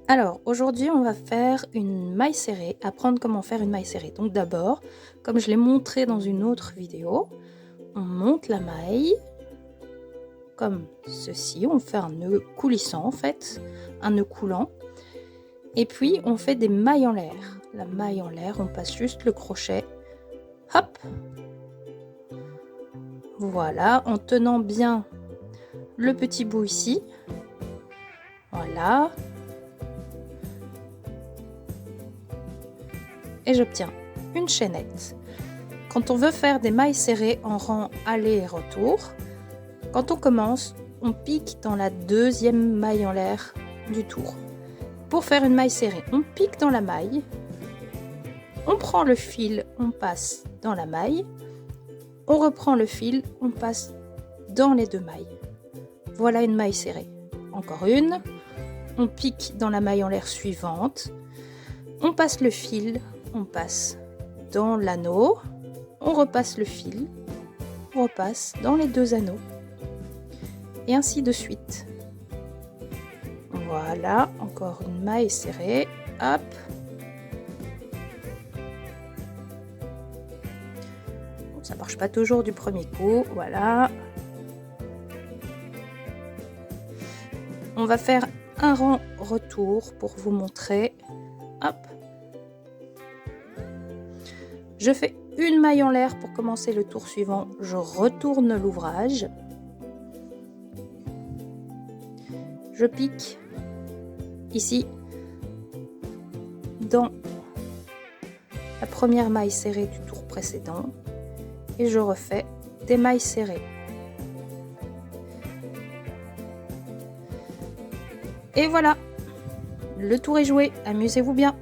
Alors, aujourd'hui, on va faire une maille serrée, apprendre comment faire une maille serrée. Donc d'abord, comme je l'ai montré dans une autre vidéo, on monte la maille comme ceci. On fait un nœud coulissant en fait, un nœud coulant. Et puis, on fait des mailles en l'air. La maille en l'air, on passe juste le crochet. Hop! Voilà, en tenant bien le petit bout ici. Voilà. Et j'obtiens une chaînette. Quand on veut faire des mailles serrées en rang aller et retour, quand on commence, on pique dans la deuxième maille en l'air du tour. Pour faire une maille serrée, on pique dans la maille, on prend le fil, on passe dans la maille, on reprend le fil, on passe dans les deux mailles. Voilà une maille serrée. Encore une, on pique dans la maille en l'air suivante, on passe le fil, on passe dans l'anneau, on repasse le fil, on repasse dans les deux anneaux. Et ainsi de suite. Voilà, encore une maille serrée. Hop. Bon, ça marche pas toujours du premier coup. Voilà. On va faire un rang retour pour vous montrer. Hop. Je fais une maille en l'air pour commencer le tour suivant. Je retourne l'ouvrage. Je pique ici dans la première maille serrée du tour précédent et je refais des mailles serrées. Et voilà, le tour est joué, amusez-vous bien.